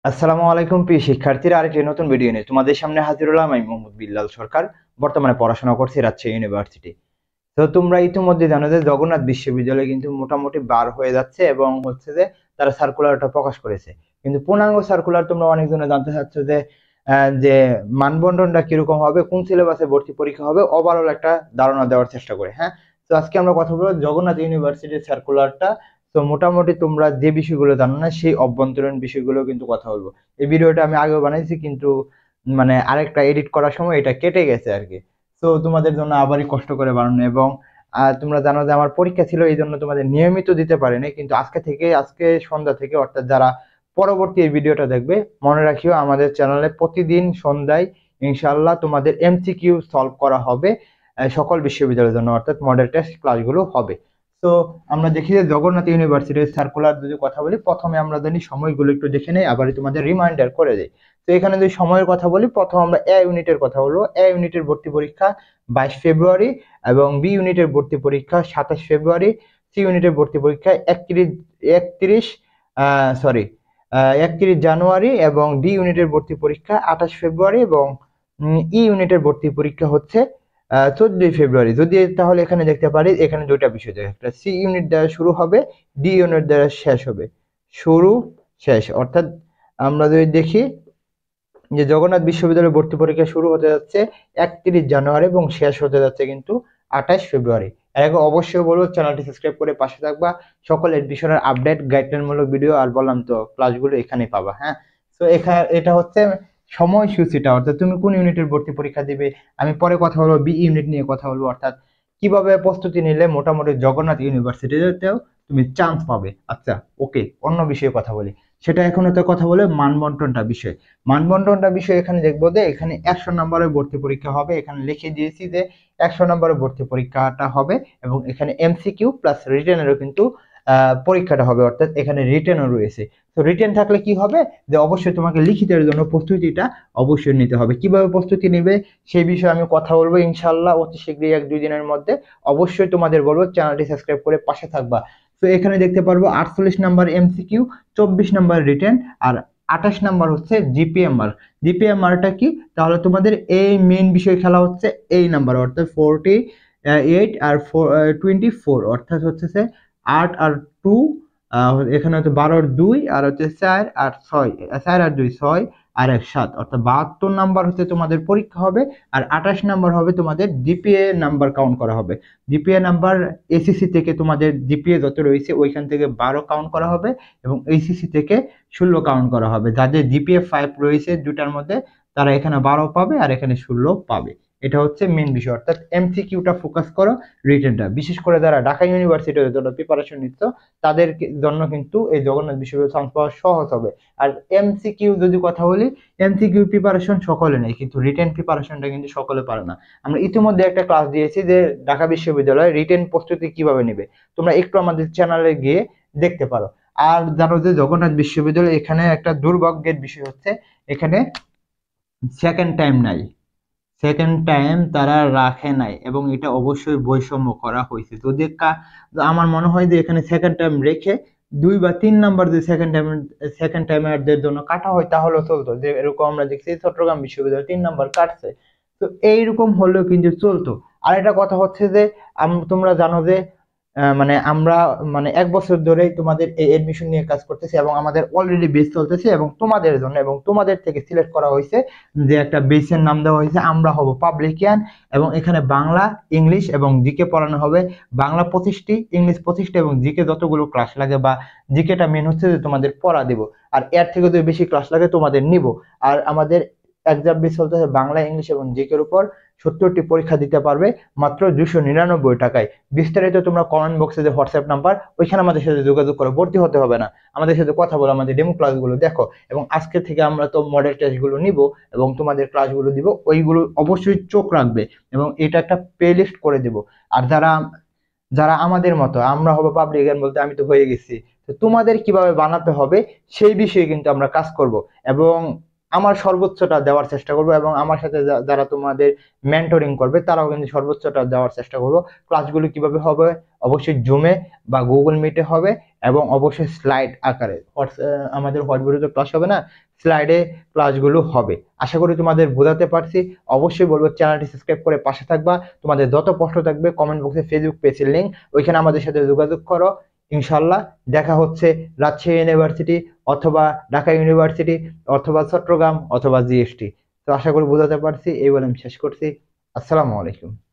আসসালামু আলাইকুম প্রিয় শিক্ষার্থীরা, আরেকটি নতুন ভিডিও নিয়ে তোমাদের সামনে হাজির হলাম। আমি মোহাম্মদ বিল্লাল সরকার, বর্তমানে পড়াশোনা করছি রাজশাহী ইউনিভার্সিটি। তো তোমরা ইতিমধ্যে জানো যে জগন্নাথ বিশ্ববিদ্যালয় কিন্তু মোটামুটি বার হয়ে যাচ্ছে এবং হচ্ছে যে তারা সার্কুলারটা প্রকাশ করেছে। কিন্তু পূর্ণাঙ্গ সার্কুলার তোমরা অনেকজনে জানতে চাচ্ছ যে যে মানবন্টনটা কিরকম হবে, কোন সিলেবাসে ভর্তি পরীক্ষা হবে, ওভারঅল একটা ধারণা দেওয়ার চেষ্টা করি। হ্যাঁ, তো আজকে আমরা কথা বলবো জগন্নাথ ইউনিভার্সিটির সার্কুলারটা। তো মোটামুটি তোমরা যে বিষয়গুলো জানো না সেই অভ্যন্তরীণ বিষয়গুলো কিন্তু কথা বলবো। এই ভিডিওটা আমি আগেও বানাইছি, কিন্তু মানে আরেকটা এডিট করার সময় এটা কেটে গেছে আর কি। তো তোমাদের জন্য আবারই কষ্ট করে বানানো, এবং তোমরা জানো যে আমার পরীক্ষা ছিল, এই জন্য তোমাদের নিয়মিত দিতে পারিনি। কিন্তু আজকে সন্ধ্যা থেকে, অর্থাৎ যারা পরবর্তী এই ভিডিওটা দেখবে, মনে রাখিও আমাদের চ্যানেলে প্রতিদিন সন্ধ্যায় ইনশাআল্লাহ তোমাদের এমসিকিউ সলভ করা হবে সকল বিশ্ববিদ্যালয়ের জন্য, অর্থাৎ মডেল টেস্ট ক্লাসগুলো হবে। তো আমরা দেখি যে জগন্নাথ ইউনিভার্সিটির সার্কুলার যদি কথা বলি, প্রথমে আমরা জানি সময়গুলো একটু দেখে নেই, আবার তোমাদের রিমাইন্ডার করে দেই। তো এখানে যদি সময়ের কথা বলি, প্রথম আমরা এ ইউনিটের কথা বলবো। এ ইউনিটের ভর্তি পরীক্ষা 22 ফেব্রুয়ারি, এবং বি ইউনিটের ভর্তি পরীক্ষা 27 ফেব্রুয়ারি, সি ইউনিটের ভর্তি পরীক্ষা 31জানুয়ারি, এবং ডি ইউনিটের ভর্তি পরীক্ষা 28 ফেব্রুয়ারি, এবং ই ইউনিটের ভর্তি পরীক্ষা হচ্ছে 14 ফেব্রুয়ারি। যদি তাহলে এখানে দেখতে পারি, এখানে দুইটা বিষয় থাকে, একটা সি ইউনিট দ্বারা শুরু হবে, ডি ইউনিট দ্বারা শেষ হবে। শুরু শেষ অর্থাৎ আমরা যদি দেখি যে জগন্নাথ বিশ্ববিদ্যালয়ে ভর্তি পরীক্ষা শুরু হতে যাচ্ছে 31 জানুয়ারি এবং শেষ হতে যাচ্ছে কিন্তু 28 ফেব্রুয়ারি। এর আগে অবশ্যই বলবো চ্যানেলটি সাবস্ক্রাইব করে পাশে থাকবা, সকল এডমিশনের আপডেট গাইডলাইনমূলক ভিডিও আর বললাম তো ক্লাসগুলো এখানে পাবা। হ্যাঁ, তো এখানে এটা হচ্ছে সময়সূচিটা, অর্থাৎ তুমি কোন ইউনিটের ভর্তি পরীক্ষা দিবে। আমি পরে কথা বলবো, বি ইউনিট নিয়ে কথা বলবো, অর্থাৎ কিভাবে প্রস্তুতি নিলে মোটামুটি জগন্নাথ ইউনিভার্সিটিতেও তুমি চান্স পাবে। আচ্ছা, ওকে, অন্য বিষয়ে কথা বলি। সেটা এখন তো কথা বলে মানবন্টনটা বিষয়। মানবন্টনটা বিষয় এখানে দেখবো যে এখানে 100 নম্বরের ভর্তি পরীক্ষা হবে। এখানে লিখে দিয়েছি যে 100 নম্বরের ভর্তি পরীক্ষাটা হবে, এবং এখানে এমসিকিউ প্লাস রিটেনেরও কিন্তু পরীক্ষাটা হবে, অর্থাৎ এখানে রিটেনও রয়েছে। তো রিটেন থাকলে কি হবে, যে অবশ্যই তোমাকে লিখিতের জন্য প্রস্তুতিটা অবশ্যই নিতে হবে। কিভাবে প্রস্তুতি নিবে সেই বিষয়ে আমি কথা বলবো ইনশাল্লাহ অতি শীঘ্রই, 1-2 দিনের মধ্যে। অবশ্যই তোমাদের বলবো চ্যানেলটি সাবস্ক্রাইব করে পাশে থাকবা। তো এখানে দেখতে পারবো 48 নাম্বার এমসিকিউ, 24 নাম্বার রিটেন, আর 28 নাম্বার হচ্ছে জিপিএমআর। জিপিএমআরটা কি, তাহলে তোমাদের এই মেইন বিষয় খেলা হচ্ছে এই নাম্বার, অর্থাৎ 48 আর 24, অর্থাৎ হচ্ছে 8 আর 2, এখানে হচ্ছে 12 আর 2, আর হচ্ছে 4 আর 6, 4 আর 2 6, আর 1 7, অর্থাৎ 72 নাম্বার হচ্ছে তোমাদের পরীক্ষা হবে। আর 28 নাম্বার হবে তোমাদের জিপিএ নাম্বার কাউন্ট করা হবে। জিপিএ নাম্বার এসিসি থেকে তোমাদের জিপিএ যত রয়েছে ওইখান থেকে 12 কাউন্ট করা হবে, এবং এইসিসি থেকে 16 কাউন্ট করা হবে। যাদের জিপিএ 5 রয়েছে দুটার মধ্যে, তারা এখানে 12 পাবে আর এখানে 16 পাবে। এটা হচ্ছে মেন বিষয়, অর্থাৎ এমসিকিউটা ফোকাস করো, রিটেনটা। বিশেষ করে যারা ঢাকা ইউনিভার্সিটির জন্য প্রিপারেশন নিচ্ছ, তাদের জন্য কিন্তু এই জগন্নাথ বিশ্ববিদ্যালয় চান্স পাওয়া সহজ হবে। আর এমসিকিউ যদি কথা বলি, এমসিকিউ প্রিপারেশন সকলে নেই, কিন্তু রিটেন প্রিপারেশনটা কিন্তু সকলে পারে না। আমরা ইতিমধ্যে একটা ক্লাস দিয়েছি যে ঢাকা বিশ্ববিদ্যালয়ে রিটেন প্রস্তুতি কিভাবে নেবে, তোমরা একটু আমাদের চ্যানেলে গিয়ে দেখতে পারো। আর জানো যে জগন্নাথ বিশ্ববিদ্যালয় এখানে একটা দুর্ভাগ্যের বিষয় হচ্ছে, এখানে সেকেন্ড টাইম নাই, সেকেন্ড টাইম তারা রাখে নাই, এবং এটা অবশ্যই বৈষম্য করা হয়েছে। যদি আমার মনে হয় যে এখানে সেকেন্ড টাইম রেখে 2 বা 3 নাম্বার যদি সেকেন্ড টাইমারদের জন্য কাটা হয় তাহলে চলতো। যে এরকম আমরা দেখছি চট্টগ্রাম বিশ্ববিদ্যালয় 3 নাম্বার কাটছে, তো এইরকম হলেও কিন্তু চলতো। আর একটা কথা হচ্ছে যে তোমরা জানো যে মানে আমরা মানে 1 বছর ধরেই তোমাদের এই এডমিশন নিয়ে কাজ করতেছি, এবং আমাদের অলরেডি বেস চলতেছে, এবং তোমাদের জন্য এবং তোমাদের থেকে সিলেক্ট করা হয়েছে যে একটা বেসের নাম দেওয়া হয়েছে আমরা হব পাবলিকিয়ান। এবং এখানে বাংলা, ইংলিশ এবং জিকে পড়ানো হবে। বাংলা 25টি, ইংলিশ 25টি, এবং জিকে যতগুলো ক্লাস লাগে, বা জিকেটা মেন হচ্ছে যে তোমাদের পড়া দিব, আর এর থেকে যদি বেশি ক্লাস লাগে তোমাদের নিব। আর আমাদের এক্সাম বেস চলতেছে বাংলা, ইংলিশ এবং জিকের উপর। 70টি পরীক্ষা দিতে পারবে মাত্র 299 টাকায়। বিস্তারিত তোমরা কমেন্ট বক্সে যে হোয়াটসঅ্যাপ নাম্বার, ওইখানে আমাদের সাথে যোগাযোগ করো, ভর্তি হতে হবে না, আমাদের সাথে কথা বলো, আমাদের ডেমো ক্লাসগুলো দেখো। এবং আজকে থেকে আমরা তো মডেল টেস্টগুলো নিব এবং তোমাদের ক্লাসগুলো দিব, ওইগুলো অবশ্যই চোখ রাখবে, এবং এটা একটা প্লে লিস্ট করে দিব। আর যারা যারা আমাদের মতো আমরা হবো পাবলিক বলতে আমি তো হয়ে গেছি, তো তোমাদের কিভাবে বানাতে হবে সেই বিষয়ে কিন্তু আমরা কাজ করব। এবং আমার সর্বোচ্চটা দেওয়ার চেষ্টা করব, এবং আমার সাথে যারা তোমাদের মেন্টরিং করবে তারাও কিন্তু সর্বোচ্চটা দেওয়ার চেষ্টা করব। ক্লাসগুলো কিভাবে হবে, অবশ্যই জুমে বা গুগল মিটে হবে, এবং অবশ্যই স্লাইড আকারে আমাদের হোয়াইটবোর্ডে ক্লাস হবে না, স্লাইডে ক্লাসগুলো হবে। আশা করি তোমাদের বোঝাতে পারছি। অবশ্যই বলবো চ্যানেলটি সাবস্ক্রাইব করে পাশে থাকবা। তোমাদের যত প্রশ্ন থাকবে কমেন্ট বক্সে ফেসবুক পেজের লিঙ্ক, ওইখানে আমাদের সাথে যোগাযোগ করো। ইনশাল্লাহ দেখা হচ্ছে রাজশাহী ইউনিভার্সিটি অথবা ঢাকা ইউনিভার্সিটি অথবা চট্টগ্রাম অথবা জিএসটি। তো আশা করি বোঝাতে পারছি, এই বলে আমি শেষ করছি। আসসালামু আলাইকুম।